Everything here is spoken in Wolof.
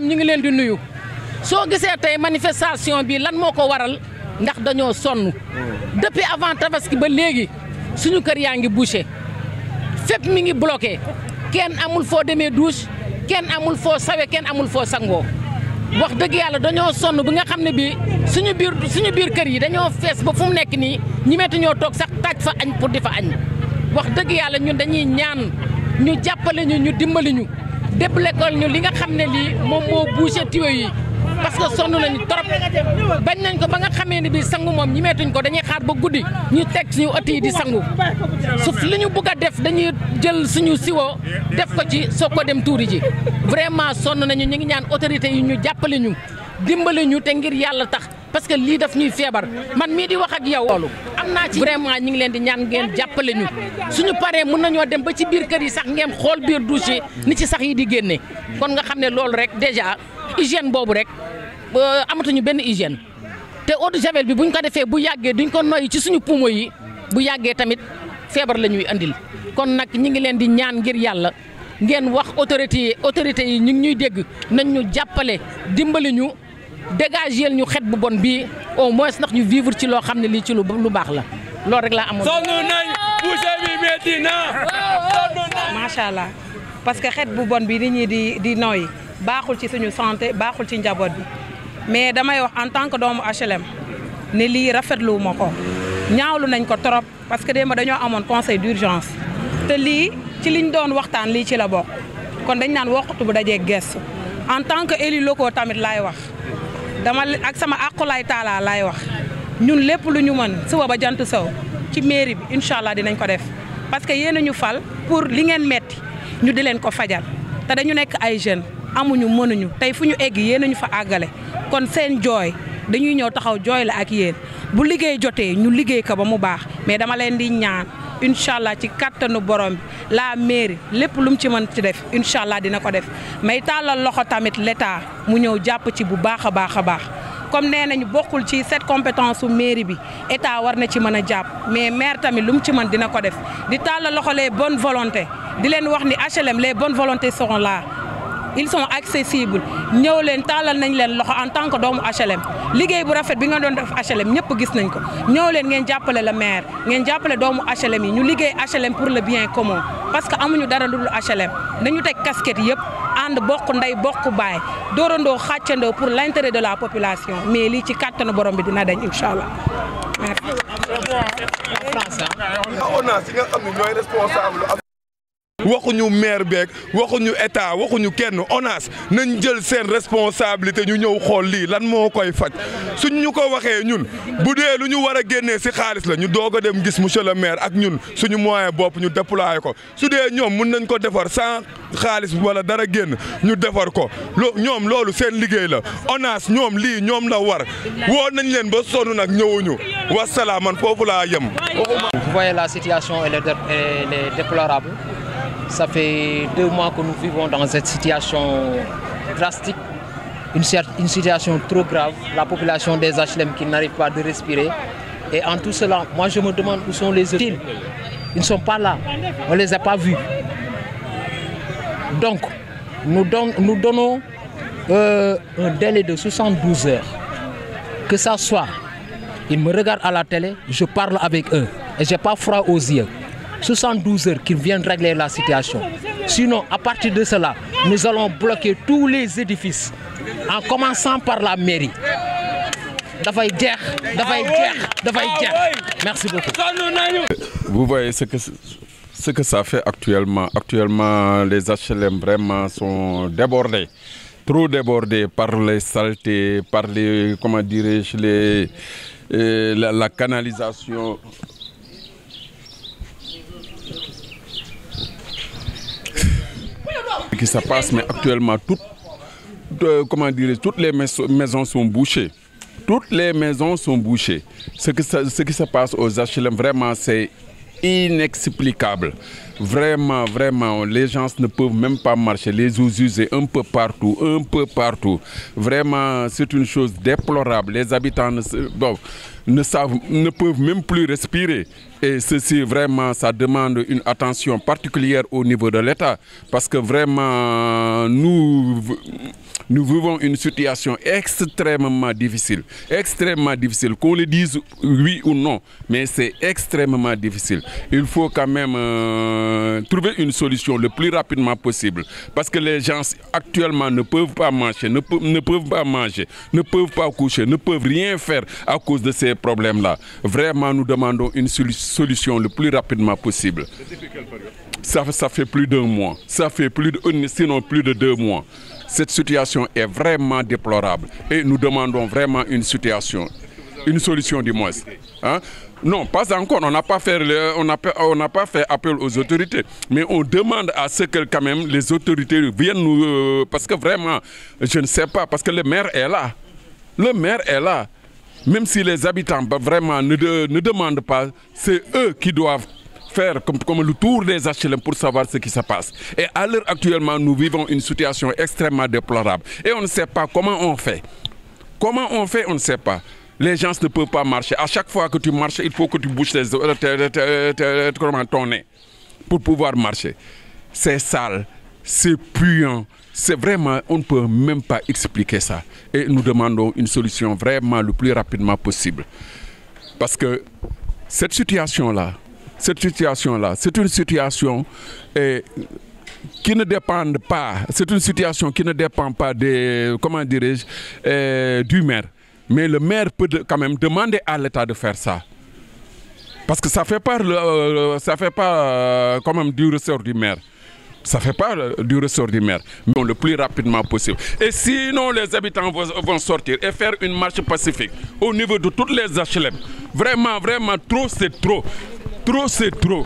HLM ñu ngi leen di nuyu soo gisee tey manifestation bi lan moo ko waral ndax dañoo sonn depuis avant tabaski ba léegi suñu kër yaa ngi bouché fépp mi ngi bloqué kenn amul foo demee douche kenn amul foo sawe kenn amul foo sangoo wax dëgg yàlla dañoo sonn bi nga xam ne bii suñu biir kër yi dañoo fees ba fu mu nekk nii ñi metti ñoo toog sax taaj fa añ pour di fa añ wax dëgg yàlla ñun dañuy ñaan ñu jàppale ñu dimbali ñu débloquer ñu li nga xam ne lii moom moo bouché tuyau yi parce que sonn nañu trop bañ nañ ko ba nga xamee ne bii sangu moom ñi meetuñ ko dañuy xaar ba guddi ñu teg suñu ëtt yi di sangu su li ñu bëgg a def dañuy jël suñu siwo def ko ci soo ko dem tuuri ji vraiment sonn nañu ñu ngi ñaan autorité yi ñu jàppale ñu dimbali ñu te ngir yàlla tax parce que lii daf ñuy feebar man mii di wax ak yow loolu am naa ci vraiment ñu ngi leen di ñaan ngeen jàppale ñu suñu paree mën nañoo dem ba ci biir kër yi sax ngeen xool biir douche yi ni ci sax yi di génne kon nga xam ne loolu rek déjà hygiène boobu rek amatuñu benn hygiène te eau de javel bi buñ ko defee bu yàggee duñ ko noyyi ci suñu poumon yi bu yàggee tamit feebar la ñuy andil kon nag ñi ngi leen di ñaan ngir yàlla ngeen wax autorité yi ñu ngi ñuy dégg nañ ñu jàppale dimbali ñu dégager ñu xet bu bon bii au moins ndax ñu vivre ci loo xam ne lii ci lu baax la loolu rek laa amoon. sonn nañ boucher bi métti na. macha allah parce que xet bu bon bi nit ñi di nooyi baaxul ci suñu santé baaxul ci njaboot bi mais damay wax en tant que doomu HLM ne lii rafetlu ma ko ñaawlu nañ ko trop parce que démb dañoo amoon conseil d'urgence te lii ci liñ doon waxtaan lii ci la bokk kon dañ naan waxtu bu dajee gestu en tant que élu locaux tamit laay wax dama ak sama aqulaay taala laay wax ñun lépp lu ñu mën suba ba jant sow ci mairie bi incha allah dinañ ko def parce que yéen a ñu fal pour li ngeen metti ñu di leen ko fajal te dañu nekk ay jeunes amuñu mënuñu tey fu ñu egg yéen a ñu fa àggale kon seen jooy dañuy ñëw taxaw jooy la ak yéen bu liggéey jotee ñu liggéey ko ba mu baax mais dama leen di ñaan incha allah ci kattanu borom bi la mairie lépp lu mu ci mën ci def incha allah dina ko def mais tàllal loxo tamit l'état mu ñëw jàpp ci bu baax a baax a baax comme nee nañu bokkul ci cette compétence su mairie bi état war na ci mën a jàpp mais maire tamit lu mu ci mën dina ko def di tàllal loxo les bonnes volontés di leen wax ni HLM les bonnes volontés seront là ils sont accessibles ñëw leen tàllal nañ leen loxo en tant que doomu HLM liggéey bu rafet bi nga doon def HLM ñëpp gis nañ ko ñëw leen ngeen jàppale le maire ngeen jàppale doomu HLM yi ñu liggéey HLM pour le bien commun parce que amuñu dara lu dul HLM nañu teg casquette yëpp ànd bokk ndey bokk baay doorandoo xàccandoo pour l'intérêt de la population mais lii ci kàttanu borom bi dina dañ incha allah merci. waxuñu maire beeg waxuñu état waxuñu kenn ONAS nañ jël seen responsabilité ñu ñëw xool lii lan moo koy faj suñ ñu ko waxee ñun bu dee lu ñu war a génnee ci xaalis la ñu doog a dem gis monsieur le maire ak ñun suñu moyen bopp ñu déployer ko su dee ñoom mun nañ ko defar sans xaalis wala dara génn ñu defar ko ñoom loolu seen liggéey la ONAS ñoom lii ñoom la war woo nañ leen ba sonn nag ñëwuñu wasalaam man foofu laa yem. Vous voyez la situation elle est déplorable. Ça fait 2 mois que nous vivons dans cette situation drastique, une situation trop grave. La population des HLM qui n'arrive pas à respirer. Et en tout cela, moi je me demande où sont les autres. Ils ne sont pas là, on ne les a pas vus. Donc, nous donnons un délai de 72 heures. Que ça soit, ils me regardent à la télé, je parle avec eux et je n'ai pas froid aux yeux. 72 heures qu'ils viennent régler la situation. Sinon, à partir de cela, nous allons bloquer tous les édifices, en commençant par la mairie. Merci beaucoup. Vous voyez ce que ça fait actuellement. Actuellement, les HLM vraiment sont débordés. Trop débordés par les saletés, par les, comment dirais-je, la canalisation. Qui se passe, mais actuellement toutes les maisons sont bouchées. Toutes les maisons sont bouchées. Ce qui se passe aux HLM, vraiment, c'est inexplicable. Vraiment, vraiment, les gens ne peuvent même pas marcher. Les eaux usées un peu partout. Vraiment, c'est une chose déplorable. Les habitants, bon, ne peuvent même plus respirer. Et ceci, vraiment, ça demande une attention particulière au niveau de l'État. Parce que vraiment, nous vivons une situation extrêmement difficile. Extrêmement difficile. Qu'on le dise oui ou non, mais c'est extrêmement difficile. Il faut quand même trouver une solution le plus rapidement possible. Parce que les gens actuellement ne peuvent pas marcher, ne peuvent pas manger, ne peuvent pas coucher, ne peuvent rien faire à cause de ces problèmes-là. Vraiment, nous demandons une solution le plus rapidement possible. Ça fait plus d'1 mois. Ça fait sinon plus de 2 mois. Cette situation est vraiment déplorable et nous demandons vraiment une solution du moins. Hein? Non, pas encore. On n'a pas fait appel aux autorités, mais on demande à ce que quand même les autorités viennent nous, parce que vraiment, je ne sais pas, parce que le maire est là. Le maire est là. Même si les habitants vraiment ne demandent pas, c'est eux qui doivent faire comme le tour des HLM pour savoir ce qui se passe. Et à l'heure actuellement, nous vivons une situation extrêmement déplorable. Et on ne sait pas comment on fait. Comment on fait, on ne sait pas. Les gens ne peuvent pas marcher. À chaque fois que tu marches, il faut que tu bouges ton nez pour pouvoir marcher. C'est sale, c'est puant. C'est vraiment, on ne peut même pas expliquer ça. Et nous demandons une solution vraiment le plus rapidement possible. Parce que cette situation-là, c'est une situation qui ne dépend pas, comment dirais-je, du maire. Mais le maire peut quand même demander à l'État de faire ça. Parce que ça fait pas quand même du ressort du maire. Ça fait pas du ressort du maire, mais le plus rapidement possible. Et sinon, les habitants vont sortir et faire une marche pacifique au niveau de toutes les HLM. Vraiment, trop, c'est trop. Trop, c'est trop.